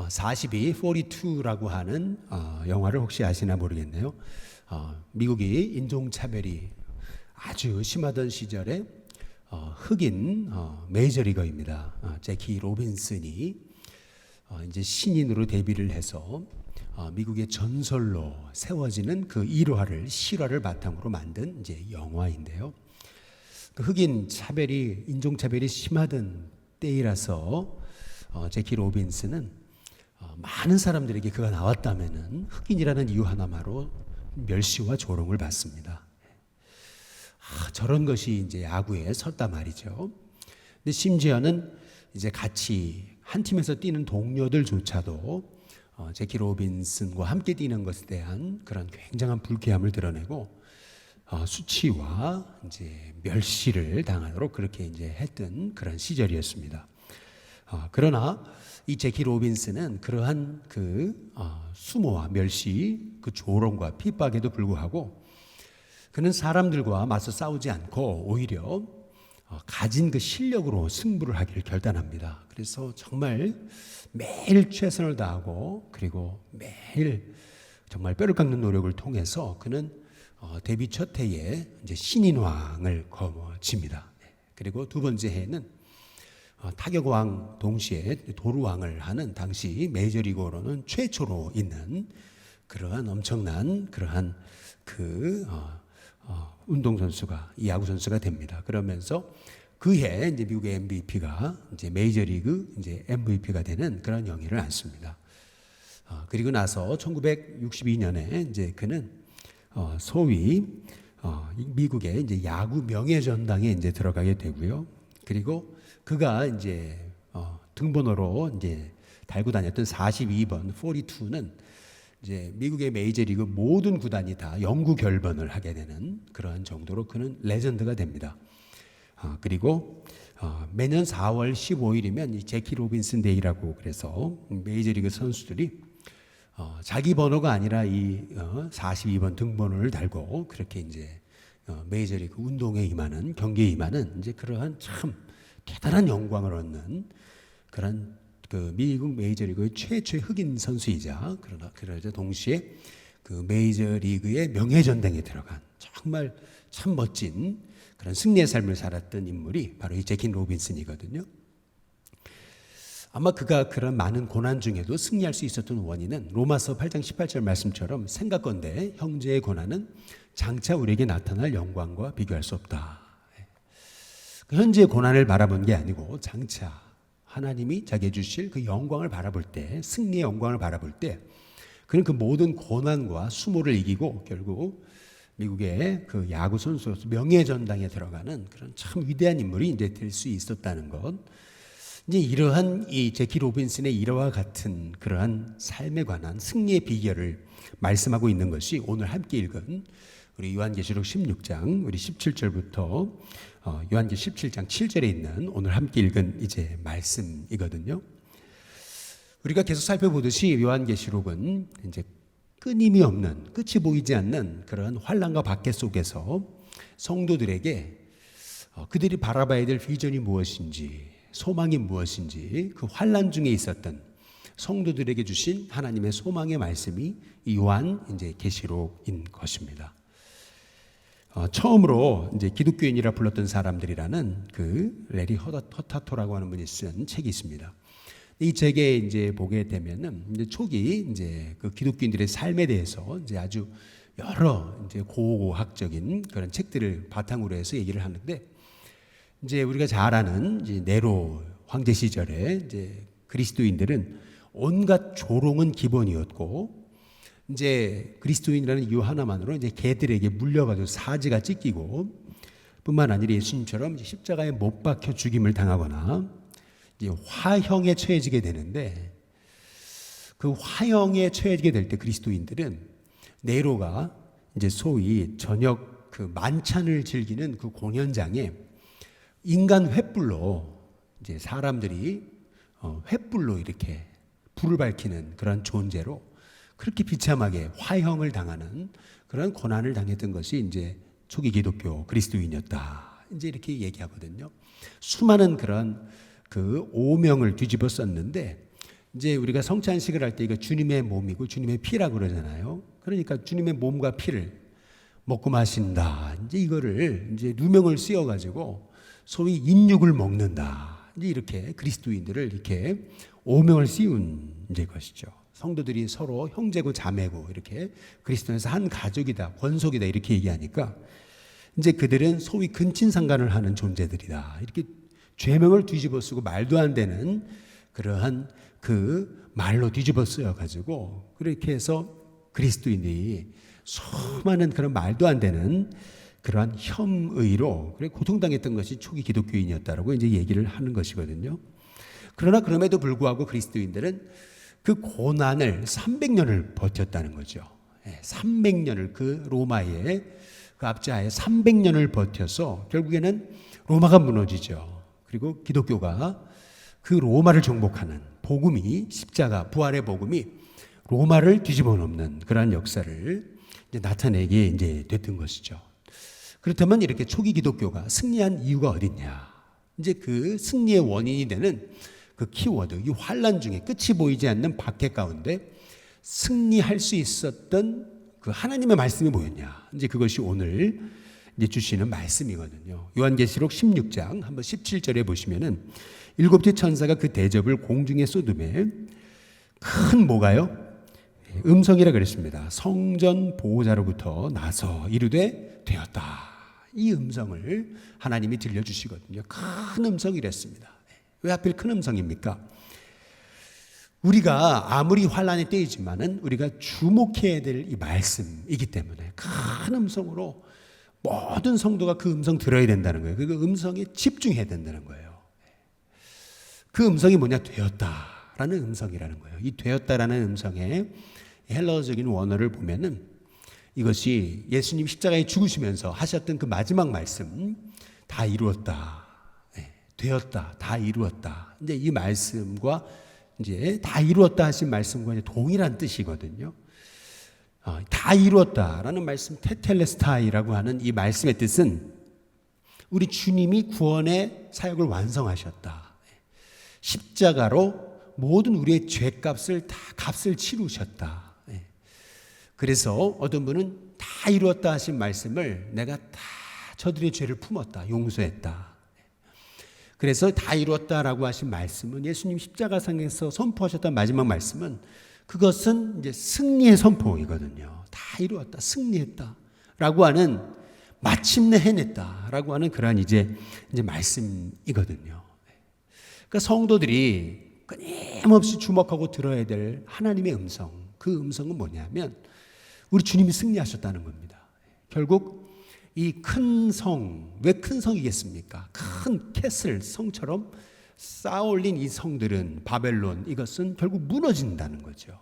42, 42라고 하는 영화를 혹시 아시나 모르겠네요. 미국이 인종차별이 아주 심하던 시절에 흑인 메이저리거입니다. 제키 로빈슨이 이제 신인으로 데뷔를 해서 미국의 전설로 세워지는 그 일화를 실화를 바탕으로 만든 이제 영화인데요. 그 흑인 차별이 인종차별이 심하던 때이라서 제키 로빈슨은 많은 사람들에게 그가 나왔다면은 흑인이라는 이유 하나만으로 멸시와 조롱을 받습니다. 저런 것이 이제 야구에 섰단 말이죠. 근데 심지어는 이제 같이 한 팀에서 뛰는 동료들조차도 제키 로빈슨과 함께 뛰는 것에 대한 그런 굉장한 불쾌함을 드러내고 수치와 이제 멸시를 당하도록 그렇게 이제 했던 그런 시절이었습니다. 그러나 이 제키 로빈슨은 그러한 그 수모와 멸시, 그 조롱과 핍박에도 불구하고 그는 사람들과 맞서 싸우지 않고 오히려 가진 그 실력으로 승부를 하기를 결단합니다. 그래서 정말 매일 최선을 다하고 그리고 매일 정말 뼈를 깎는 노력을 통해서 그는 데뷔 첫 해에 이제 신인왕을 거머쥡니다. 그리고 두 번째 해에는 타격왕 동시에 도루왕을 하는 당시 메이저리그로는 최초로 있는 그러한 엄청난 그러한 그 운동선수가 이 야구선수가 됩니다. 그러면서 그해 이제 미국의 MVP가 이제 메이저리그 이제 MVP가 되는 그런 영예를 안습니다. 그리고 나서 1962년에 이제 그는 소위 미국의 이제 야구 명예전당에 이제 들어가게 되고요. 그리고 그가 이제 등번호로 이제 달고 다녔던 42번 42는 이제 미국의 메이저리그 모든 구단이 다 영구 결번을 하게 되는 그러한 정도로 그는 레전드가 됩니다. 그리고 매년 4월 15일이면 이 제키 로빈슨 데이라고 그래서 메이저리그 선수들이 자기 번호가 아니라 이 42번 등번호를 달고 그렇게 이제 메이저리그 운동에 임하는 경기에 임하는 이제 그러한 참 대단한 영광을 얻는 그런 그 미국 메이저리그의 최초의 흑인 선수이자 그러자 동시에 그 메이저리그의 명예전당에 들어간 정말 참 멋진 그런 승리의 삶을 살았던 인물이 바로 이 제키 로빈슨이거든요. 아마 그가 그런 많은 고난 중에도 승리할 수 있었던 원인은 로마서 8장 18절 말씀처럼 생각건대 형제의 고난은 장차 우리에게 나타날 영광과 비교할 수 없다. 현재의 고난을 바라본 게 아니고 장차 하나님이 자기에 주실 그 영광을 바라볼 때, 승리의 영광을 바라볼 때 그는 그 모든 고난과 수모를 이기고 결국 미국의 그 야구 선수로서 명예전당에 들어가는 그런 참 위대한 인물이 이제 될 수 있었다는 것. 이제 이러한 이 제키 로빈슨의 이러와 같은 그러한 삶에 관한 승리의 비결을 말씀하고 있는 것이 오늘 함께 읽은 우리 요한계시록 16장 우리 17절부터 요한계시록 17장 7절에 있는 오늘 함께 읽은 이제 말씀이거든요. 우리가 계속 살펴보듯이 요한계시록은 이제 끊임이 없는 끝이 보이지 않는 그런 환난과 박해 속에서 성도들에게 그들이 바라봐야 될 비전이 무엇인지 소망이 무엇인지 그 환난 중에 있었던 성도들에게 주신 하나님의 소망의 말씀이 이 요한 이제 계시록인 것입니다. 처음으로 이제 기독교인이라 불렀던 사람들이라는 그 레리 허타토라고 하는 분이 쓴 책이 있습니다. 이 책에 이제 보게 되면은 이제 초기 이제 그 기독교인들의 삶에 대해서 이제 아주 여러 이제 고고학적인 그런 책들을 바탕으로 해서 얘기를 하는데 이제 우리가 잘 아는 이제 네로 황제 시절에 이제 그리스도인들은 온갖 조롱은 기본이었고 이제 그리스도인이라는 이유 하나만으로 이제 개들에게 물려가지고 사지가 찢기고 뿐만 아니라 예수님처럼 십자가에 못 박혀 죽임을 당하거나 이제 화형에 처해지게 되는데 그 화형에 처해지게 될 때 그리스도인들은 네로가 이제 소위 저녁 그 만찬을 즐기는 그 공연장에 인간 횃불로 이제 사람들이 횃불로 이렇게 불을 밝히는 그런 존재로 그렇게 비참하게 화형을 당하는 그런 고난을 당했던 것이 이제 초기 기독교 그리스도인이었다. 이제 이렇게 얘기하거든요. 수많은 그런 그 오명을 뒤집어 썼는데 이제 우리가 성찬식을 할 때 이거 주님의 몸이고 주님의 피라고 그러잖아요. 그러니까 주님의 몸과 피를 먹고 마신다. 이제 이거를 이제 누명을 씌워 가지고 소위 인육을 먹는다. 이제 이렇게 그리스도인들을 이렇게 오명을 씌운 이제 것이죠. 성도들이 서로 형제고 자매고 이렇게 그리스도에서 한 가족이다, 권속이다 이렇게 얘기하니까 이제 그들은 소위 근친상간을 하는 존재들이다. 이렇게 죄명을 뒤집어 쓰고 말도 안 되는 그러한 그 말로 뒤집어 쓰여 가지고 그렇게 해서 그리스도인들이 수많은 그런 말도 안 되는 그러한 혐의로 그래 고통당했던 것이 초기 기독교인이었다라고 이제 얘기를 하는 것이거든요. 그러나 그럼에도 불구하고 그리스도인들은 그 고난을 300년을 버텼다는 거죠. 300년을 그 로마의 그 압제하에 300년을 버텨서 결국에는 로마가 무너지죠. 그리고 기독교가 그 로마를 정복하는 복음이 십자가 부활의 복음이 로마를 뒤집어 놓는 그러한 역사를 이제 나타내게 이제 됐던 것이죠. 그렇다면 이렇게 초기 기독교가 승리한 이유가 어딨냐? 이제 그 승리의 원인이 되는 그 키워드, 이 환란 중에 끝이 보이지 않는 박해 가운데 승리할 수 있었던 그 하나님의 말씀이 뭐였냐? 이제 그것이 오늘 이제 주시는 말씀이거든요. 요한계시록 16장 한번 17절에 보시면은 일곱째 천사가 그 대접을 공중에 쏟음에 큰 뭐가요? 음성이라 그랬습니다. 성전 보호자로부터 나서 이르되 되었다. 이 음성을 하나님이 들려주시거든요. 큰 음성이랬습니다. 왜 하필 큰 음성입니까? 우리가 아무리 환란의 때이지만은 우리가 주목해야 될 이 말씀이기 때문에 큰 음성으로 모든 성도가 그 음성 들어야 된다는 거예요. 그 음성에 집중해야 된다는 거예요. 그 음성이 뭐냐? 되었다라는 음성이라는 거예요. 이 되었다라는 음성의 헬라어적인 원어를 보면은 이것이 예수님 십자가에 죽으시면서 하셨던 그 마지막 말씀, 다 이루었다, 되었다, 다 이루었다. 이제 이 말씀과 이제 다 이루었다 하신 말씀과 이제 동일한 뜻이거든요. 다 이루었다라는 말씀, 테텔레스타이라고 하는 이 말씀의 뜻은 우리 주님이 구원의 사역을 완성하셨다. 십자가로 모든 우리의 죄값을 다 값을 치르셨다. 그래서 어떤 분은 다 이루었다 하신 말씀을 내가 다 저들의 죄를 품었다, 용서했다. 그래서 다 이루었다라고 하신 말씀은 예수님 십자가상에서 선포하셨던 마지막 말씀은 그것은 이제 승리의 선포이거든요. 다 이루었다, 승리했다라고 하는 마침내 해냈다라고 하는 그러한 이제 말씀이거든요. 그러니까 성도들이 끊임없이 주목하고 들어야 될 하나님의 음성, 그 음성은 뭐냐면 우리 주님이 승리하셨다는 겁니다. 결국 이 큰 성, 왜 큰 성이겠습니까? 큰 캐슬 성처럼 쌓아올린 이 성들은 바벨론, 이것은 결국 무너진다는 거죠.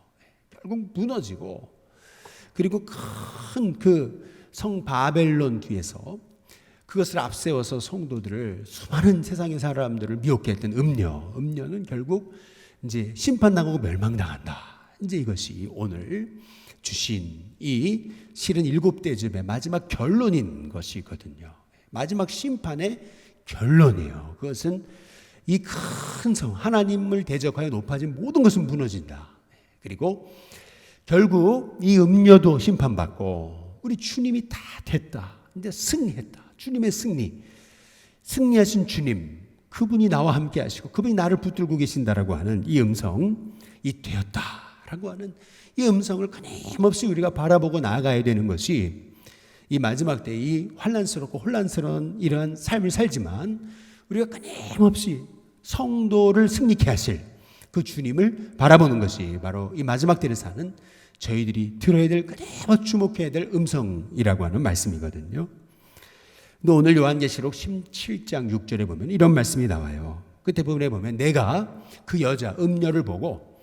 결국 무너지고 그리고 큰 그 성 바벨론 뒤에서 그것을 앞세워서 성도들을 수많은 세상의 사람들을 미혹게 했던 음녀는 결국 이제 심판당하고 멸망당한다. 이제 이것이 오늘 주신 이 실은 7대접의 마지막 결론인 것이거든요. 마지막 심판의 결론이에요. 그것은 이 큰 성, 하나님을 대적하여 높아진 모든 것은 무너진다. 그리고 결국 이 음녀도 심판받고 우리 주님이 다 됐다. 이제 승리했다. 주님의 승리하신 주님, 그분이 나와 함께 하시고 그분이 나를 붙들고 계신다라고 하는 이 음성, 이 되었다라고 하는 이 음성을 끊임없이 우리가 바라보고 나아가야 되는 것이 이 마지막 때 이 환란스럽고 혼란스러운 이러한 삶을 살지만 우리가 끊임없이 성도를 승리케 하실 그 주님을 바라보는 것이 바로 이 마지막 때를 사는 저희들이 들어야 될, 끊임없이 주목해야 될 음성이라고 하는 말씀이거든요. 근데 오늘 요한계시록 17장 6절에 보면 이런 말씀이 나와요. 끝에 부분에 보면 내가 그 여자 음녀를 보고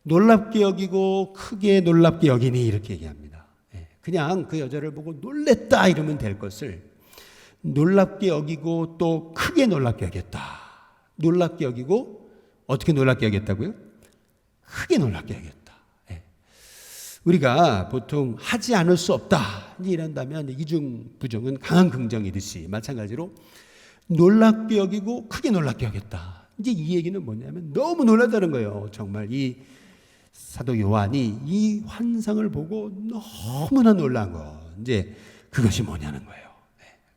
놀랍게 여기고 크게 놀랍게 여기니 이렇게 얘기합니다. 그냥 그 여자를 보고 놀랬다 이러면 될 것을 놀랍게 여기고 또 크게 놀랍게 여겼다. 놀랍게 여기고 어떻게 놀랍게 여겼다고요? 크게 놀랍게 여겼다. 우리가 보통 하지 않을 수 없다 이런다면 이중 부정은 강한 긍정이듯이 마찬가지로 놀랍게 여기고 크게 놀랍게 여겼다. 이제 이 얘기는 뭐냐면 너무 놀랐다는 거예요. 정말 이 사도 요한이 이 환상을 보고 너무나 놀란 거. 이제 그것이 뭐냐는 거예요.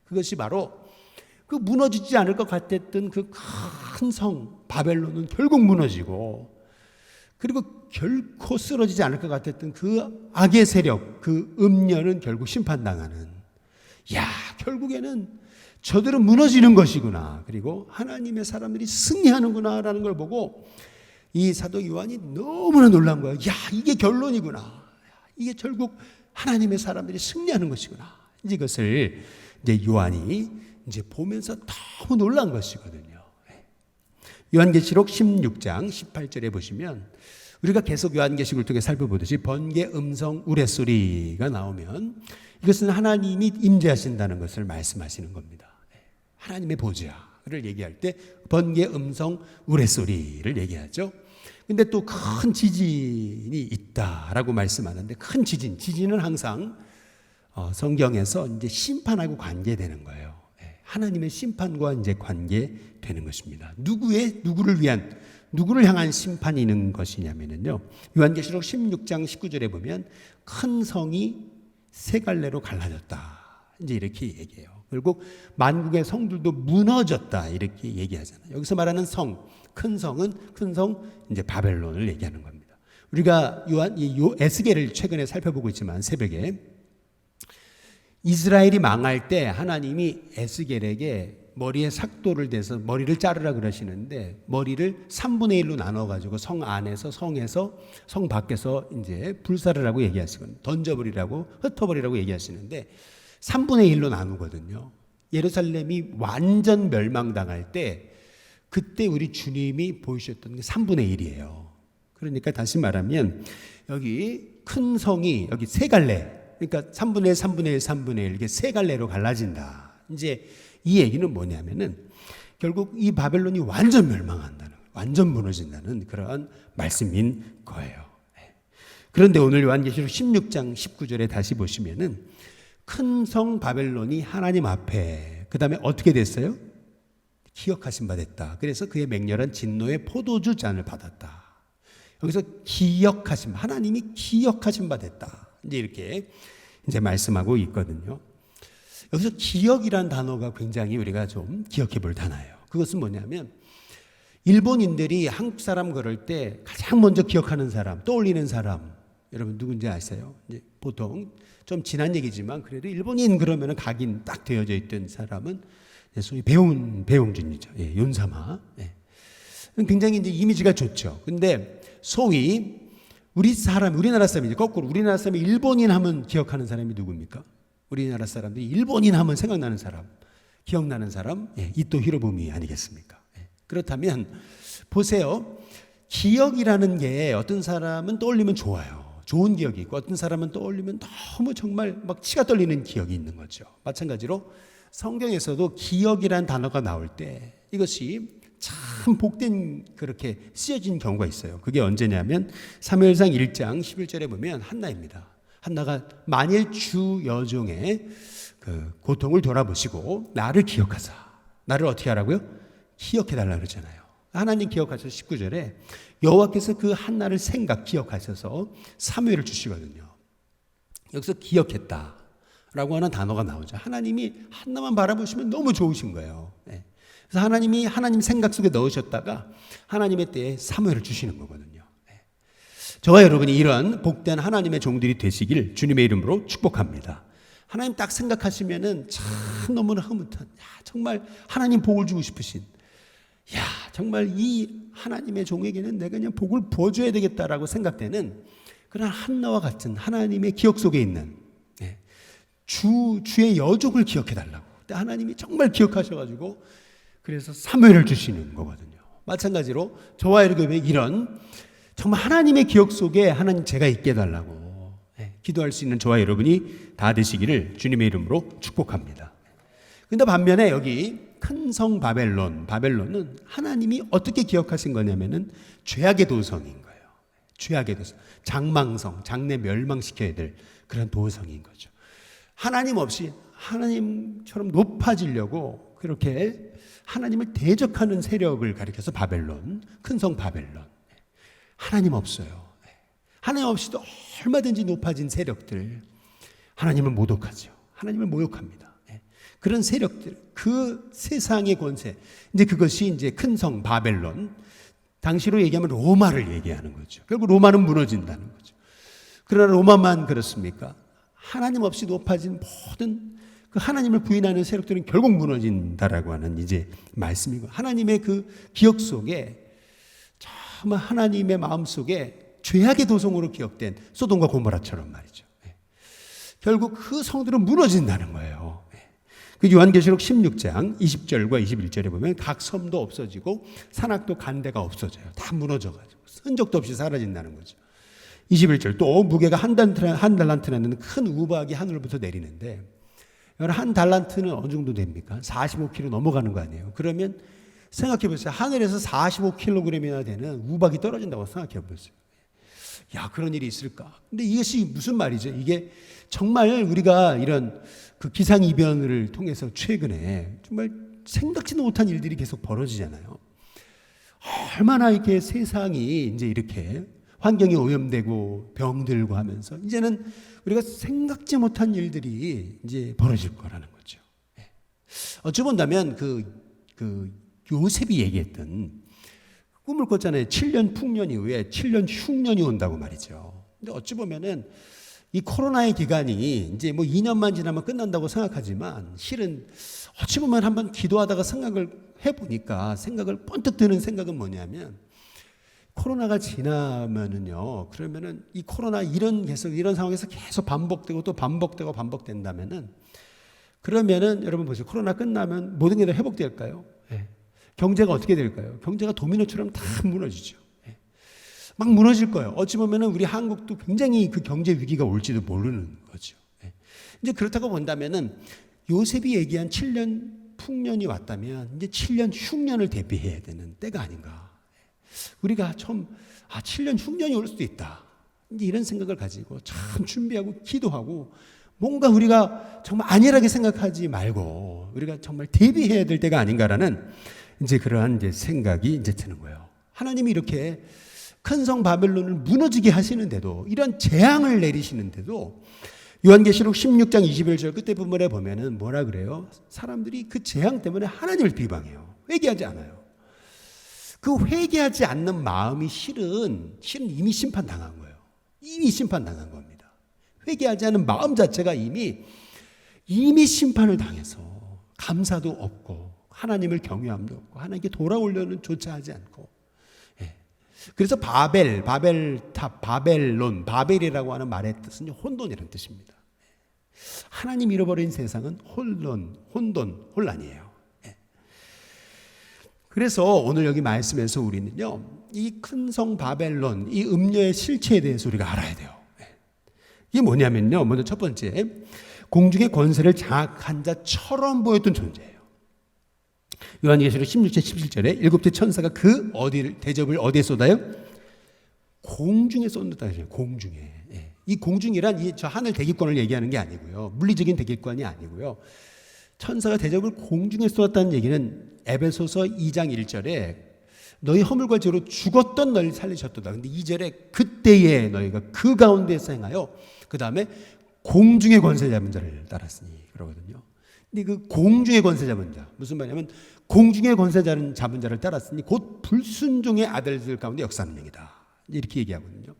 그것이 바로 그 무너지지 않을 것 같았던 그 큰 성 바벨론은 결국 무너지고, 그리고 결코 쓰러지지 않을 것 같았던 그 악의 세력, 그 음녀는 결국 심판당하는, 야, 결국에는 저들은 무너지는 것이구나, 그리고 하나님의 사람들이 승리하는구나 라는 걸 보고 이 사도 요한이 너무나 놀란 거예요. 야, 이게 결론이구나. 이게 결국 하나님의 사람들이 승리하는 것이구나. 이제 이것을 이제 요한이 이제 보면서 너무 놀란 것이거든요. 요한계시록 16장 18절에 보시면 우리가 계속 요한계시록을 통해 살펴보듯이 번개, 음성, 우레소리가 나오면 이것은 하나님이 임재하신다는 것을 말씀하시는 겁니다. 하나님의 보좌를 얘기할 때 번개, 음성, 우레소리를 얘기하죠. 근데 또 큰 지진이 있다라고 말씀하는데, 큰 지진은 항상 성경에서 이제 심판하고 관계되는 거예요. 하나님의 심판과 이제 관계되는 것입니다. 누구를 위한, 누구를 향한 심판이 있는 것이냐면요. 요한계시록 16장 19절에 보면 큰 성이 세 갈래로 갈라졌다. 이제 이렇게 얘기해요. 결국 만국의 성들도 무너졌다. 이렇게 얘기하잖아요. 여기서 말하는 성, 큰 성은 큰 성 이제 바벨론을 얘기하는 겁니다. 우리가 에스겔을 최근에 살펴보고 있지만 새벽에 이스라엘이 망할 때 하나님이 에스겔에게 머리에 삭도를 대서 머리를 자르라 그러시는데, 머리를 3분의 1로 나눠가지고 성 안에서, 성에서, 성 밖에서 이제 불사르라고 얘기하시거든요. 던져버리라고, 흩어버리라고 얘기하시는데 3분의 1로 나누거든요. 예루살렘이 완전 멸망당할 때 그때 우리 주님이 보이셨던 게 3분의 1이에요. 그러니까 다시 말하면 여기 큰 성이 여기 세 갈래, 그러니까 3분의 1, 3분의 1, 3분의 1, 이게 세 갈래로 갈라진다. 이제 이 얘기는 뭐냐면은 결국 이 바벨론이 완전 멸망한다는, 완전 무너진다는 그런 말씀인 거예요. 그런데 오늘 요한계시록 16장 19절에 다시 보시면은 큰 성 바벨론이 하나님 앞에 그 다음에 어떻게 됐어요? 기억하신 바 됐다. 그래서 그의 맹렬한 진노의 포도주 잔을 받았다. 여기서 기억하신, 하나님이 기억하신 바 됐다. 이제 이렇게 이제 말씀하고 있거든요. 여기서 기억이란 단어가 굉장히 우리가 좀 기억해 볼 단어예요. 그것은 뭐냐면 일본인들이 한국 사람 그럴 때 가장 먼저 기억하는 사람, 떠올리는 사람, 여러분 누군지 아세요? 이제 보통 좀 지난 얘기지만 그래도 일본인 그러면 각인 딱 되어져 있던 사람은 소위 배용준이죠. 예, 윤사마. 예. 굉장히 이제 이미지가 좋죠. 근데 소위 우리나라 사람이죠. 거꾸로 우리나라 사람이 일본인 하면 기억하는 사람이 누굽니까? 우리나라 사람들이 일본인 하면 생각나는 사람, 기억나는 사람, 예, 이토 히로부미 아니겠습니까? 예. 그렇다면 보세요. 기억이라는 게 어떤 사람은 떠올리면 좋아요. 좋은 기억이 있고 어떤 사람은 떠올리면 너무 정말 막 치가 떨리는 기억이 있는 거죠. 마찬가지로 성경에서도 기억이라는 단어가 나올 때 이것이 참 복된 그렇게 쓰여진 경우가 있어요. 그게 언제냐면 사무엘상 1장 11절에 보면 한나입니다. 한나가 만일 주 여종의 그 고통을 돌아보시고 나를 기억하사, 나를 어떻게 하라고요? 기억해달라 그러잖아요. 하나님 기억하셔서 19절에 여호와께서 그 한나를 기억하셔서 사무엘을 주시거든요. 여기서 기억했다라고 하는 단어가 나오죠. 하나님이 한나만 바라보시면 너무 좋으신 거예요. 네. 그래서 하나님이 하나님 생각 속에 넣으셨다가 하나님의 때에 사무엘을 주시는 거거든요. 네. 저와 여러분이 이런 복된 하나님의 종들이 되시길 주님의 이름으로 축복합니다. 하나님 딱 생각하시면은 참 너무나 흐뭇한, 정말 하나님 복을 주고 싶으신, 정말 이 하나님의 종에게는 내가 그냥 복을 부어줘야 되겠다라고 생각되는 그런 한나와 같은 하나님의 기억 속에 있는 주의 여종을 기억해달라고. 하나님이 정말 기억하셔가지고 그래서 사무엘을 주시는 거거든요. 마찬가지로 저와 여러분의 이런 정말 하나님의 기억 속에 하나님 제가 있게 해달라고 기도할 수 있는 저와 여러분이 다 되시기를 주님의 이름으로 축복합니다. 근데 반면에 여기 큰 성 바벨론은 하나님이 어떻게 기억하신 거냐면은 죄악의 도성인 거예요. 죄악의 도성, 장망성, 장래 멸망시켜야 될 그런 도성인 거죠. 하나님 없이 하나님처럼 높아지려고 그렇게 하나님을 대적하는 세력을 가리켜서 바벨론, 큰 성 바벨론. 하나님 없어요. 하나님 없이도 얼마든지 높아진 세력들, 하나님을 모독하죠. 하나님을 모욕합니다. 그런 세력들, 그 세상의 권세, 이제 그것이 이제 큰 성 바벨론, 당시로 얘기하면 로마를 얘기하는 거죠. 결국 로마는 무너진다는 거죠. 그러나 로마만 그렇습니까? 하나님 없이 높아진 모든 그 하나님을 부인하는 세력들은 결국 무너진다라고 하는 이제 말씀이고, 하나님의 그 기억 속에 정말 하나님의 마음 속에 죄악의 도성으로 기억된 소돔과 고모라처럼 말이죠. 결국 그 성들은 무너진다는 거예요. 그 요한계시록 16장 20절과 21절에 보면 각 섬도 없어지고 산악도 간데가 없어져요. 다 무너져가지고 흔적도 없이 사라진다는 거죠. 21절 또 무게가 한 달란트라는 큰 우박이 하늘로부터 내리는데, 한 달란트는 어느 정도 됩니까? 45kg 넘어가는 거 아니에요. 그러면 생각해 보세요. 하늘에서 45kg이나 되는 우박이 떨어진다고 생각해 보세요. 야, 그런 일이 있을까? 근데 이것이 무슨 말이죠? 이게 정말 우리가 이런 그 기상이변을 통해서 최근에 정말 생각지도 못한 일들이 계속 벌어지잖아요. 얼마나 이렇게 세상이 이제 이렇게 환경이 오염되고 병들고 하면서 이제는 우리가 생각지 못한 일들이 이제 벌어질 거라는 거죠. 어찌 본다면 그 요셉이 얘기했던 꿈을 꿨잖아요. 7년 풍년 이후에 7년 흉년이 온다고 말이죠. 근데 어찌 보면은 이 코로나의 기간이 이제 뭐 2년만 지나면 끝난다고 생각하지만, 실은 어찌 보면 한번 기도하다가 생각을 해보니까 생각을 번뜩 드는 생각은 뭐냐면, 코로나가 지나면은요, 그러면은 이 코로나 계속 이런 상황에서 계속 반복되고 또 반복되고 반복된다면은, 그러면은 여러분 보세요. 코로나 끝나면 모든 게 다 회복될까요? 경제가 어떻게 될까요? 경제가 도미노처럼 다 무너지죠. 막 무너질 거예요. 어찌 보면은 우리 한국도 굉장히 그 경제 위기가 올지도 모르는 거죠. 이제 그렇다고 본다면은 요셉이 얘기한 7년 풍년이 왔다면 이제 7년 흉년을 대비해야 되는 때가 아닌가. 우리가 처음 7년 흉년이 올 수도 있다. 이제 이런 생각을 가지고 참 준비하고 기도하고 뭔가 우리가 정말 안일하게 생각하지 말고 우리가 정말 대비해야 될 때가 아닌가라는 이제 그러한 이제 생각이 이제 드는 거예요. 하나님이 이렇게 큰 성 바벨론을 무너지게 하시는데도, 이런 재앙을 내리시는데도 요한계시록 16장 21절 끝에 부분에 보면은 뭐라 그래요? 사람들이 그 재앙 때문에 하나님을 비방해요. 회개하지 않아요. 그 회개하지 않는 마음이 실은 이미 심판당한 거예요. 이미 심판당한 겁니다. 회개하지 않은 마음 자체가 이미 심판을 당해서 감사도 없고 하나님을 경외함도 없고 하나님께 돌아오려는 조차 하지 않고, 그래서 바벨탑, 바벨론, 바벨이라고 하는 말의 뜻은 혼돈이라는 뜻입니다. 하나님 잃어버린 세상은 혼란이에요. 그래서 오늘 여기 말씀에서 우리는요, 이 큰 성 바벨론, 이 음녀의 실체에 대해서 우리가 알아야 돼요. 이게 뭐냐면요, 먼저 첫 번째, 공중의 권세를 장악한 자처럼 보였던 존재예요. 요한계시록 16장 17절에 일곱째 천사가 대접을 어디에 쏟아요? 공중에 쏟는다. 공중에. 이 공중이란 저 하늘 대기권을 얘기하는 게 아니고요, 물리적인 대기권이 아니고요, 천사가 대접을 공중에 쏟았다는 얘기는 에베소서 2장 1절에 너희 허물과 죄로 죽었던 너희를 살리셨도다. 근데 2절에 그때에 너희가 그 가운데서 행하여 그 다음에 공중의 권세 잡은 자를 따랐으니 그러거든요. 근데 그 공중의 권세 잡은 자, 무슨 말이냐면 공중의 권세 잡은 자를 따랐으니 곧 불순종의 아들들 가운데 역사하는 명이다. 이렇게 얘기하거든요.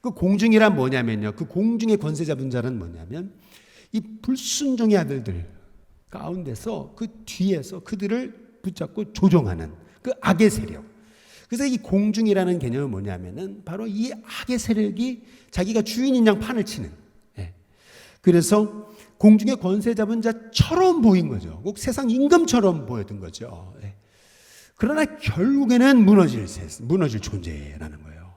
그 공중이란 뭐냐면요, 그 공중의 권세 잡은 자는 뭐냐면 이 불순종의 아들들 가운데서 그 뒤에서 그들을 붙잡고 조종하는 그 악의 세력. 그래서 이 공중이라는 개념은 뭐냐면은 바로 이 악의 세력이 자기가 주인인 양 판을 치는. 그래서 공중의 권세 잡은 자처럼 보인 거죠. 꼭 세상 임금처럼 보였던 거죠. 그러나 결국에는 무너질 존재라는 거예요.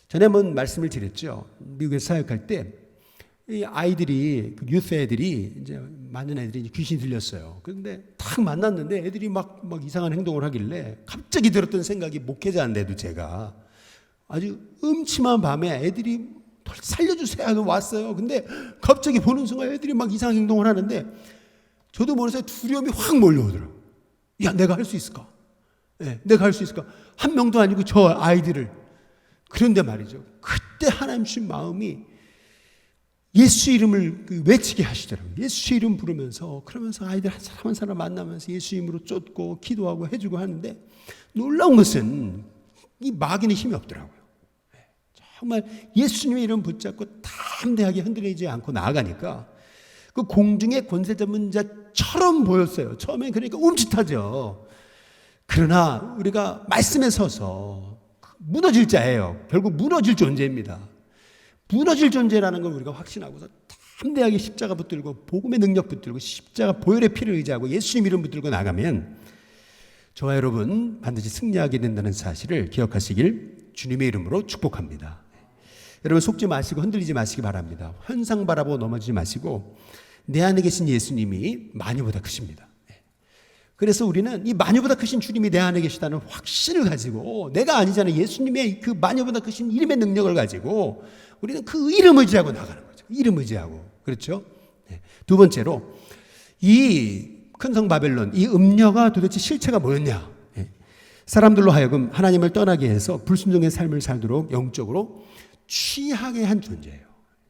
전에 한번 말씀을 드렸죠. 미국에서 사역할 때 이 아이들이, 유스 애들이, 이제 많은 애들이 귀신 들렸어요. 그런데 딱 만났는데 애들이 막 이상한 행동을 하길래 갑자기 들었던 생각이, 목회자인데도 제가 아주 음침한 밤에 애들이 살려주세요 하고 왔어요. 근데 갑자기 보는 순간 애들이 막 이상한 행동을 하는데 저도 모르게 두려움이 확 몰려오더라고요. 야, 내가 할 수 있을까? 네, 내가 할 수 있을까? 한 명도 아니고 저 아이들을. 그런데 말이죠. 그때 하나님 주신 마음이 예수 이름을 외치게 하시더라고요. 예수 이름 부르면서, 그러면서 아이들 한 사람 한 사람 만나면서 예수 이름으로 쫓고 기도하고 해주고 하는데, 놀라운 것은 이 마귀는 힘이 없더라고요. 정말 예수님의 이름 붙잡고 담대하게 흔들리지 않고 나아가니까 그 공중의 권세 잡은 자처럼 보였어요. 처음엔 그러니까 움찔하죠. 그러나 우리가 말씀에 서서 무너질 자예요. 결국 무너질 존재입니다. 무너질 존재라는 걸 우리가 확신하고서 담대하게 십자가 붙들고 복음의 능력 붙들고 십자가 보혈의 피를 의지하고 예수님 이름 붙들고 나가면 저와 여러분 반드시 승리하게 된다는 사실을 기억하시길 주님의 이름으로 축복합니다. 여러분 속지 마시고 흔들리지 마시기 바랍니다. 환상 바라보고 넘어지지 마시고 내 안에 계신 예수님이 만유보다 크십니다. 그래서 우리는 이 만유보다 크신 주님이 내 안에 계시다는 확신을 가지고, 내가 아니잖아요. 예수님의 그 만유보다 크신 이름의 능력을 가지고 우리는 그 이름 의지하고 나가는 거죠. 이름 의지하고. 그렇죠? 두 번째로 이 큰 성 바벨론, 이 음녀가 도대체 실체가 뭐였냐? 사람들로 하여금 하나님을 떠나게 해서 불순종의 삶을 살도록 영적으로 취하게 한 존재예요.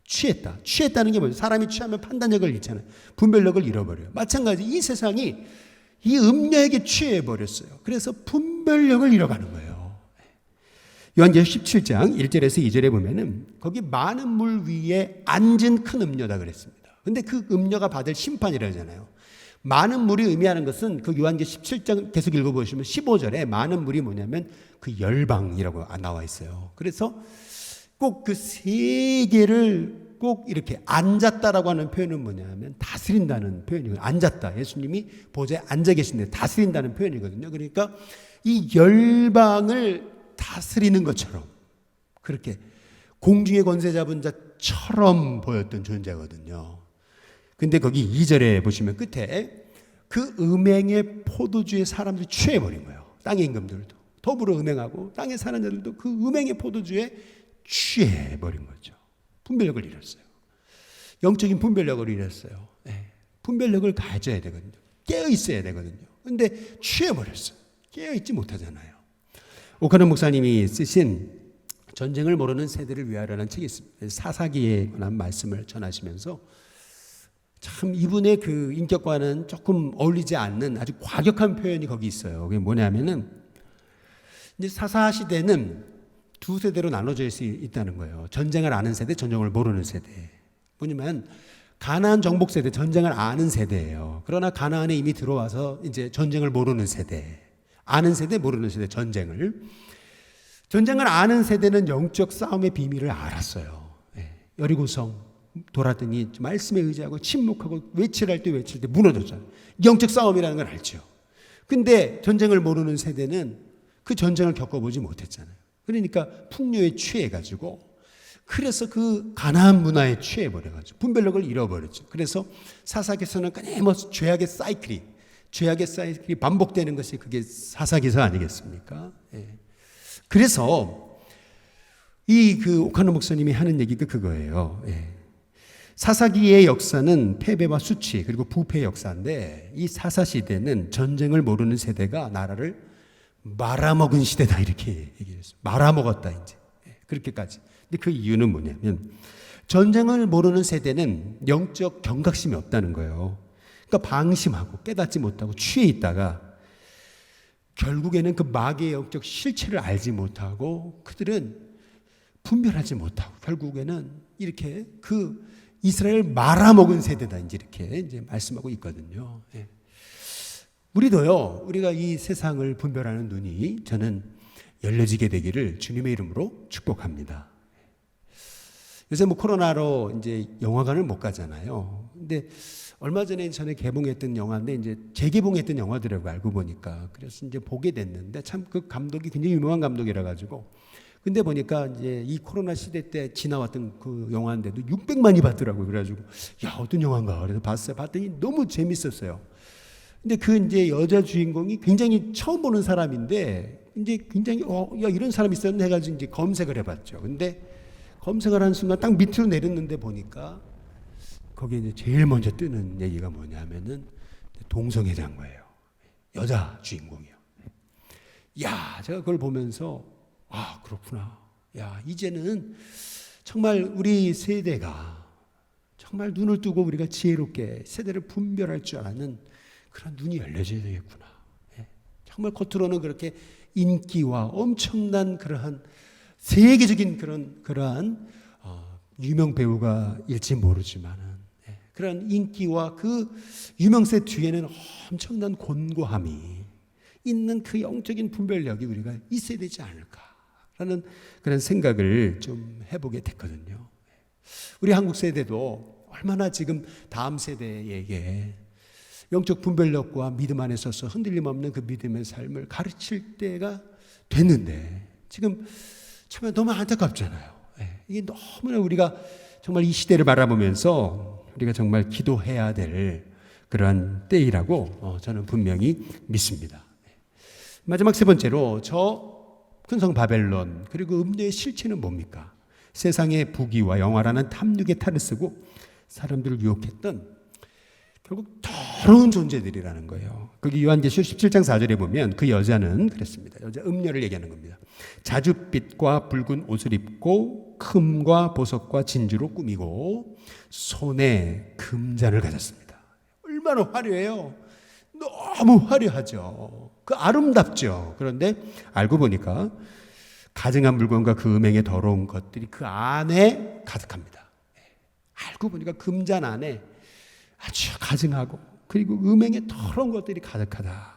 취했다. 취했다는 게 뭐죠? 사람이 취하면 판단력을 잃잖아요. 분별력을 잃어버려요. 마찬가지 이 세상이 이 음녀에게 취해버렸어요. 그래서 분별력을 잃어가는 거예요. 요한계시록 17장 1절에서 2절에 보면은 거기 많은 물 위에 앉은 큰 음녀다 그랬습니다. 근데 그 음녀가 받을 심판이라잖아요. 많은 물이 의미하는 것은 그 요한계시록 17장 계속 읽어보시면 15절에 많은 물이 뭐냐면 그 열방이라고 나와 있어요. 그래서 꼭 그 세 개를 꼭 이렇게 앉았다라고 하는 표현은 뭐냐면 다스린다는 표현이거든요. 앉았다. 예수님이 보좌에 앉아 계신데 다스린다는 표현이거든요. 그러니까 이 열방을 다스리는 것처럼 그렇게 공중의 권세 잡은 자처럼 보였던 존재거든요. 근데 거기 2절에 보시면 끝에 그 음행의 포도주에 사람들이 취해버린 거예요. 땅의 임금들도 더불어 음행하고 땅에 사는 자들도 그 음행의 포도주에 취해버린 거죠. 분별력을 잃었어요. 영적인 분별력을 잃었어요. 네. 분별력을 가져야 되거든요. 깨어 있어야 되거든요. 근데 취해버렸어요. 깨어 있지 못하잖아요. 오카노 목사님이 쓰신 전쟁을 모르는 세대를 위하여라는 책이 있습니다. 사사기에 관한 말씀을 전하시면서 참 이분의 그 인격과는 조금 어울리지 않는 아주 과격한 표현이 거기 있어요. 그게 뭐냐면은 이제 사사 시대는 두 세대로 나눠질 수 있다는 거예요. 전쟁을 아는 세대, 전쟁을 모르는 세대. 뭐냐면 가나안 정복 세대, 전쟁을 아는 세대예요. 그러나 가나안에 이미 들어와서 이제 전쟁을 모르는 세대, 아는 세대, 모르는 세대, 전쟁을 아는 세대는 영적 싸움의 비밀을 알았어요. 여리고성 돌았더니 말씀에 의지하고 침묵하고 외칠 때 무너졌잖아요. 영적 싸움이라는 걸 알죠. 근데 전쟁을 모르는 세대는 그 전쟁을 겪어보지 못했잖아요. 그러니까 풍요에 취해가지고 그래서 그 가나안 문화에 취해버려가지고 분별력을 잃어버렸죠. 그래서 사사기서는 끊임없이 죄악의 사이클이 반복되는 것이 그게 사사기서 아니겠습니까? 예. 그래서 이 그 오카노 목사님이 하는 얘기가 그거예요. 예. 사사기의 역사는 패배와 수치 그리고 부패의 역사인데 이 사사시대는 전쟁을 모르는 세대가 나라를 말아먹은 시대다 이렇게 얘기했어요. 말아먹었다 이제 그렇게까지. 근데 그 이유는 뭐냐면 전쟁을 모르는 세대는 영적 경각심이 없다는 거예요. 그러니까 방심하고 깨닫지 못하고 취해 있다가 결국에는 그 마귀의 영적 실체를 알지 못하고 그들은 분별하지 못하고 결국에는 이렇게 그 이스라엘 말아먹은 세대다 이제 말씀하고 있거든요. 예. 우리도요, 우리가 이 세상을 분별하는 눈이 저는 열려지게 되기를 주님의 이름으로 축복합니다. 요새 뭐 코로나로 이제 영화관을 못 가잖아요. 근데 얼마 전에 개봉했던 영화인데 이제 재개봉했던 영화더라고요. 알고 보니까. 그래서 이제 보게 됐는데 참 그 감독이 굉장히 유명한 감독이라 가지고. 근데 보니까 이제 이 코로나 시대 때 지나왔던 그 영화인데도 600만이 봤더라고요. 그래가지고 야, 어떤 영화인가. 그래서 봤어요. 봤더니 너무 재밌었어요. 근데 그 이제 여자 주인공이 굉장히 처음 보는 사람인데 이제 굉장히 야, 이런 사람이 있었네 해가지고 이제 검색을 해봤죠. 근데 검색을 하는 순간 딱 밑으로 내렸는데 보니까 거기에 이제 제일 먼저 뜨는 얘기가 뭐냐면은 동성애자인 거예요. 여자 주인공이요. 야, 제가 그걸 보면서 아, 그렇구나. 야, 이제는 정말 우리 세대가 정말 눈을 뜨고 우리가 지혜롭게 세대를 분별할 줄 아는 그런 눈이 열려져야 되겠구나. 예. 정말 겉으로는 그렇게 인기와 엄청난 그러한 세계적인 그러한 유명 배우가 일지 모르지만은 그런 인기와 그 유명세 뒤에는 엄청난 곤고함이 있는 그 영적인 분별력이 우리가 있어야 되지 않을까라는 그런 생각을 좀 해보게 됐거든요. 우리 한국 세대도 얼마나 지금 다음 세대에게 영적 분별력과 믿음 안에 서서 흔들림 없는 그 믿음의 삶을 가르칠 때가 됐는데 지금 참 너무 안타깝잖아요. 이게 너무나 우리가 정말 이 시대를 바라보면서 우리가 정말 기도해야 될 그러한 때이라고 저는 분명히 믿습니다. 마지막 세 번째로 저 큰성 바벨론 그리고 음녀의 실체는 뭡니까? 세상의 부귀와 영화라는 탐욕의 탈을 쓰고 사람들을 유혹했던 결국 더러운 존재들이라는 거예요. 거기 요한계시록 17장 4절에 보면 그 여자는 그랬습니다. 여자 음녀를 얘기하는 겁니다. 자줏빛과 붉은 옷을 입고 금과 보석과 진주로 꾸미고 손에 금잔을 가졌습니다. 얼마나 화려해요. 너무 화려하죠. 그 아름답죠. 그런데 알고 보니까 가증한 물건과 그 음행의 더러운 것들이 그 안에 가득합니다. 알고 보니까 금잔 안에 아주 가증하고 그리고 음행의 더러운 것들이 가득하다.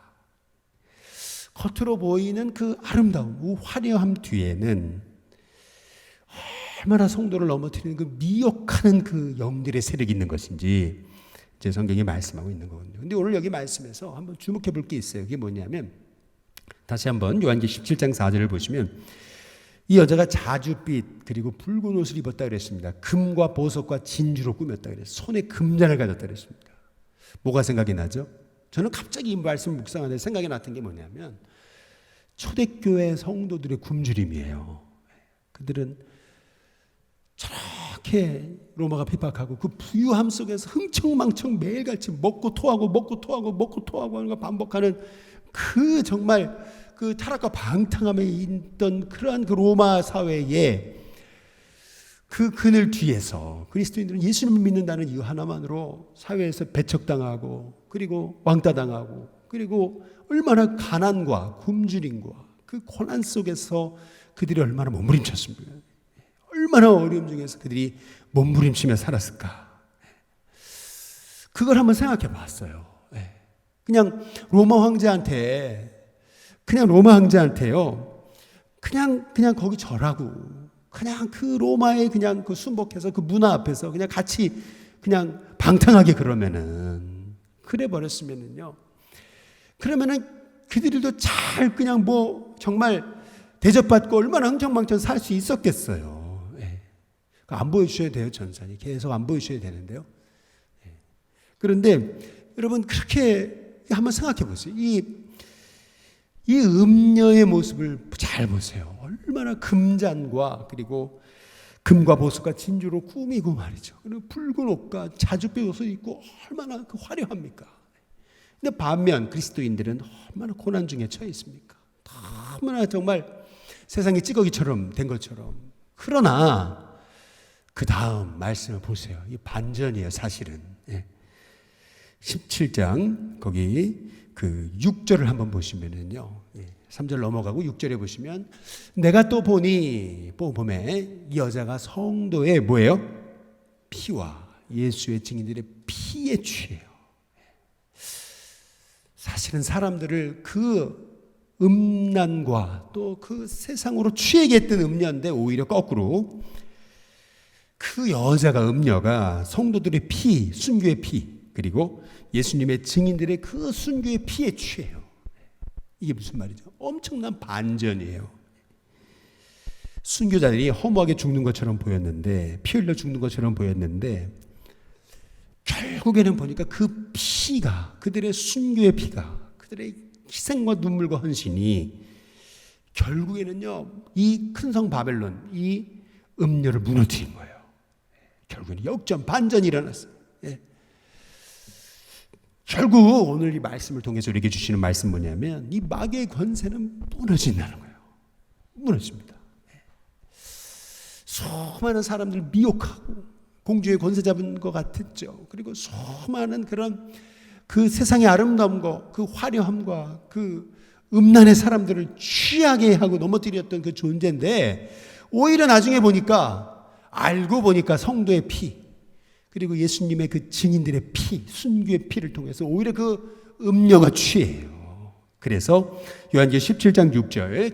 겉으로 보이는 그 아름다움, 그 화려함 뒤에는 얼마나 성도를 넘어뜨리는 그 미혹하는 그 영들의 세력이 있는 것인지 제 성경이 말씀하고 있는 거거든요. 근데 오늘 여기 말씀에서 한번 주목해 볼 게 있어요. 그게 뭐냐면 다시 한번 요한계시록 17장 4절을 보시면 이 여자가 자줏빛 그리고 붉은 옷을 입었다 그랬습니다. 금과 보석과 진주로 꾸몄다 그랬어요. 손에 금잔을 가졌다 그랬습니다. 뭐가 생각이 나죠? 저는 갑자기 이 말씀을 묵상하는데 생각이 났던 게 뭐냐면 초대교회 성도들의 굶주림이에요. 그들은 저렇게 로마가 핍박하고 그 부유함 속에서 흥청망청 매일같이 먹고 토하고 하는 걸 반복하는 그 정말 그 타락과 방탕함에 있던 그러한 그 로마 사회에 그 그늘 뒤에서 그리스도인들은 예수님을 믿는다는 이유 하나만으로 사회에서 배척당하고 그리고 왕따당하고 그리고 얼마나 가난과 굶주림과 그 고난 속에서 그들이 얼마나 몸부림쳤습니까? 얼마나 어려움 중에서 그들이 몸부림치며 살았을까? 그걸 한번 생각해 봤어요. 그냥 로마 황제한테요. 그냥 거기 절하고 그냥 그 로마에 그냥 그 순복해서 그 문화 앞에서 그냥 같이 그냥 방탕하게 그래 버렸으면은요. 그러면은 그들도 잘 그냥 뭐 정말 대접받고 얼마나 흥청망청 살 수 있었겠어요. 안 보여주셔야 돼요, 전산이. 계속 안 보여주셔야 되는데요. 그런데 여러분 그렇게 한번 생각해 보세요. 이 음녀의 모습을 잘 보세요. 얼마나 금잔과 그리고 금과 보석과 진주로 꾸미고 말이죠. 그리고 붉은 옷과 자줏빛 옷을 입고 얼마나 그 화려합니까? 근데 반면 그리스도인들은 얼마나 고난 중에 처해 있습니까? 너무나 정말 세상이 찌꺼기처럼 된 것처럼. 그러나 그 다음 말씀을 보세요. 이 반전이에요, 사실은. 17장 거기 그 6절을 한번 보시면은요. 3절 넘어가고 6절에 보시면 내가 또 보니 봄에 이 여자가 성도의 뭐예요? 피와 예수의 증인들의 피에 취해요. 사실은 사람들을 그 음란과 또 그 세상으로 취하게 했던 음녀인데 오히려 거꾸로 그 여자가 음녀가 성도들의 피, 순교의 피 그리고 예수님의 증인들의 그 순교의 피에 취해요. 이게 무슨 말이죠? 엄청난 반전이에요. 순교자들이 허무하게 죽는 것처럼 보였는데 피 흘려 죽는 것처럼 보였는데 결국에는 보니까 그 피가 그들의 순교의 피가 그들의 희생과 눈물과 헌신이 결국에는요 이 큰 성 바벨론 이 음녀를 무너뜨린 거예요. 결국에는 역전 반전이 일어났어요. 결국 오늘 이 말씀을 통해서 우리에게 주시는 말씀 뭐냐면 이 마귀의 권세는 무너진다는 거예요. 무너집니다. 수많은 사람들 미혹하고 공주의 권세 잡은 것 같았죠. 그리고 수많은 그런 그 세상의 아름다움과 그 화려함과 그 음란의 사람들을 취하게 하고 넘어뜨렸던 그 존재인데, 오히려 나중에 보니까 알고 보니까 성도의 피, 그리고 예수님의 그 증인들의 피, 순교의 피를 통해서 오히려 그 음녀가 취해요. 그래서 요한계시록 17장 6절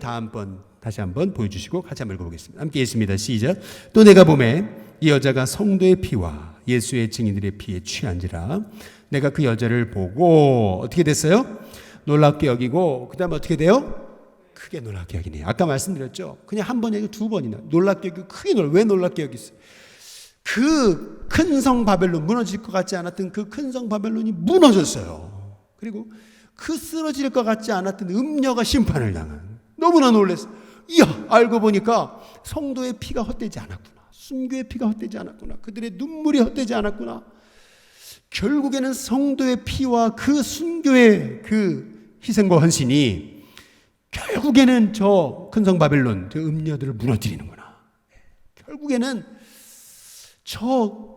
다시 한번 보여주시고 같이 한번 읽어보겠습니다. 함께 읽습니다. 시작. 또 내가 보매 이 여자가 성도의 피와 예수의 증인들의 피에 취한지라. 내가 그 여자를 보고 어떻게 됐어요? 놀랍게 여기고, 그 다음에 어떻게 돼요? 크게 놀랍게 여기네요. 아까 말씀드렸죠. 그냥 한 번이 아니고 두 번이나 놀랍게 여기고 크게 왜 놀랍게 여기어요? 그 큰 성 바벨론, 무너질 것 같지 않았던 그 큰 성 바벨론이 무너졌어요. 그리고 그 쓰러질 것 같지 않았던 음녀가 심판을 당한, 너무나 놀랐어요. 이야, 알고 보니까 성도의 피가 헛되지 않았구나, 순교의 피가 헛되지 않았구나, 그들의 눈물이 헛되지 않았구나. 결국에는 성도의 피와 그 순교의 그 희생과 헌신이 결국에는 저 큰 성 바벨론, 저 음녀들을 무너뜨리는구나. 결국에는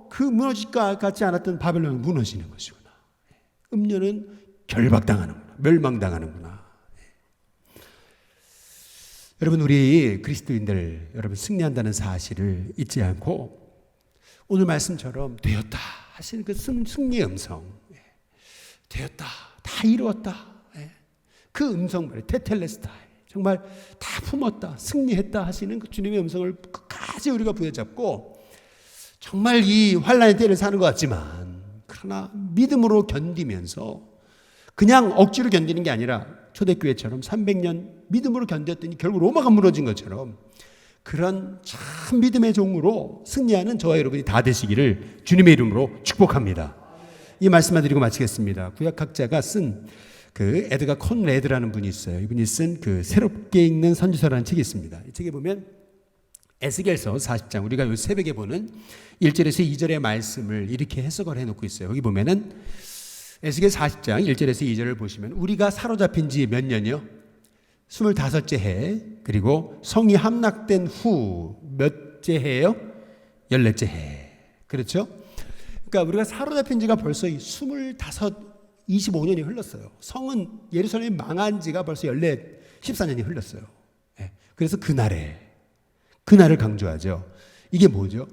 그 무너질 것 같지 않았던 바벨론은 무너지는 것이구나. 음녀는 결박당하는구나, 멸망당하는구나. 여러분, 우리 그리스도인들, 여러분 승리한다는 사실을 잊지 않고 오늘 말씀처럼 되었다 하시는 그 승리의 음성, 되었다, 다 이루었다, 그 음성 말이에요. 테텔레스타이, 정말 다 품었다, 승리했다 하시는 그 주님의 음성을 끝까지 우리가 부여잡고, 정말 이 환난의 때를 사는 것 같지만 그러나 믿음으로 견디면서, 그냥 억지로 견디는 게 아니라 초대교회처럼 300년 믿음으로 견뎠더니 결국 로마가 무너진 것처럼 그런 참 믿음의 종으로 승리하는 저와 여러분이 다 되시기를 주님의 이름으로 축복합니다. 이 말씀만 드리고 마치겠습니다. 구약학자가 쓴 그 에드가 콘레드라는 분이 있어요. 이분이 쓴 그 새롭게 읽는 선지서라는 책이 있습니다. 이 책에 보면 에스겔서 40장, 우리가 요 새벽에 보는 1절에서 2절의 말씀을 이렇게 해석을 해놓고 있어요. 여기 보면은 에스겔 40장 1절에서 2절을 보시면 우리가 사로잡힌 지 몇 년이요? 25째 해, 그리고 성이 함락된 후 몇째 해예요? 14째 해. 그렇죠? 그러니까 우리가 사로잡힌 지가 벌써 25년이 흘렀어요. 성은 예루살렘이 망한 지가 벌써 14년이 흘렀어요. 그래서 그날을 강조하죠. 이게 뭐죠?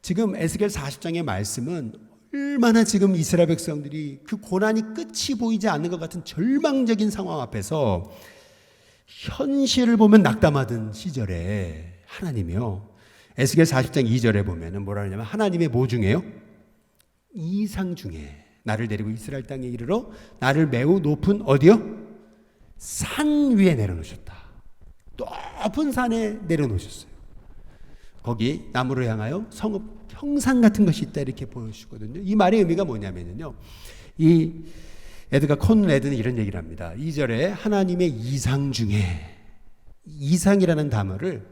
지금 에스겔 40장의 말씀은 얼마나 지금 이스라엘 백성들이 그 고난이 끝이 보이지 않는 것 같은 절망적인 상황 앞에서 현실을 보면 낙담하던 시절에 하나님이요, 에스겔 40장 2절에 보면은 뭐라 하냐면 하나님의 뭐 중에요? 이상 중에 나를 데리고 이스라엘 땅에 이르러 나를 매우 높은 어디요? 산 위에 내려놓으셨다. 높은 산에 내려놓으셨어요. 거기 나무를 향하여 성읍 형상 같은 것이 있다, 이렇게 보여주거든요. 이 말의 의미가 뭐냐면요, 이 에드가 콘레드는 이런 얘기를 합니다. 2절에 하나님의 이상 중에, 이상이라는 단어를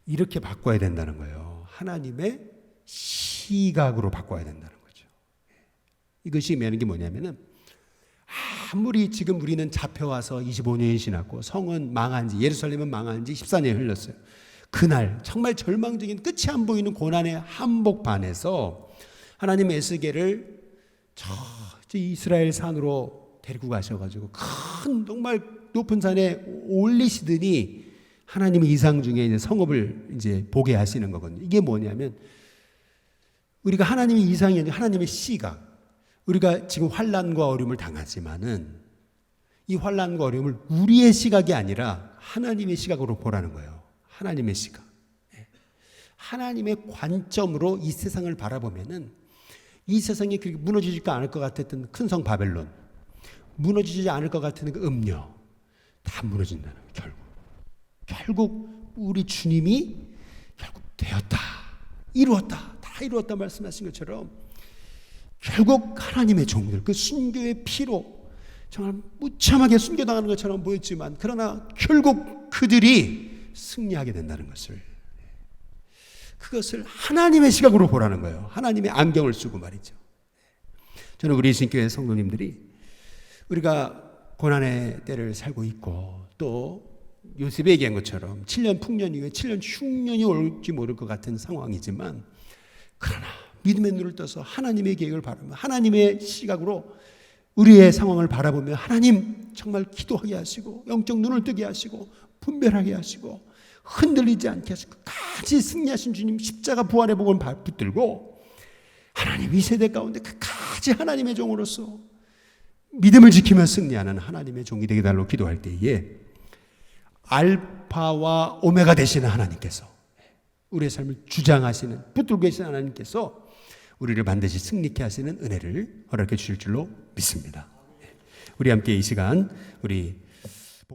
이렇게 바꿔야 된다는 거예요. 하나님의 시각으로 바꿔야 된다는 거죠. 이것이 의미하는 게 뭐냐면은, 아무리 지금 우리는 잡혀와서 25년이 지났고 성은 망한 지, 예루살렘은 망한 지 14년이 흘렀어요. 그날 정말 절망적인 끝이 안 보이는 고난의 한복판에서 하나님 에스겔을 저 이스라엘 산으로 데리고 가셔가지고 큰 정말 높은 산에 올리시더니 하나님의 이상 중에 이제 성읍을 이제 보게 하시는 거거든요. 이게 뭐냐면 우리가 하나님의 이상이 아니라 하나님의 시각, 우리가 지금 환난과 어려움을 당하지만은 이 환난과 어려움을 우리의 시각이 아니라 하나님의 시각으로 보라는 거예요. 하나님의 시각, 하나님의 관점으로 이 세상을 바라보면은 이 세상이 그렇게 무너지지 않을 것 같았던 큰 성 바벨론, 무너지지 않을 것 같은 그 음녀, 다 무너진다는 거예요. 결국 우리 주님이 결국 되었다, 이루었다, 다 이루었다 말씀하신 것처럼 결국 하나님의 종들, 그 순교의 피로 정말 무참하게 순교당하는 것처럼 보였지만 그러나 결국 그들이 승리하게 된다는 것을, 그것을 하나님의 시각으로 보라는 거예요. 하나님의 안경을 쓰고 말이죠. 저는 우리 신교회 성도님들이 우리가 고난의 때를 살고 있고 또 요셉이 얘기한 것처럼 7년 풍년 이후에 7년 흉년이 올지 모를 것 같은 상황이지만 그러나 믿음의 눈을 떠서 하나님의 계획을 바라보며 하나님의 시각으로 우리의 상황을 바라보며 하나님 정말 기도하게 하시고 영적 눈을 뜨게 하시고 분별하게 하시고 흔들리지 않게 하시고 끝까지 승리하신 주님 십자가 부활의 복을 붙들고 하나님 이 세대 가운데 끝까지 하나님의 종으로서 믿음을 지키며 승리하는 하나님의 종이 되게 달라고 기도할 때에 알파와 오메가 되시는 하나님께서 우리의 삶을 주장하시는 붙들고 계시는 하나님께서 우리를 반드시 승리케 하시는 은혜를 허락해 주실 줄로 믿습니다. 우리 함께 이 시간 우리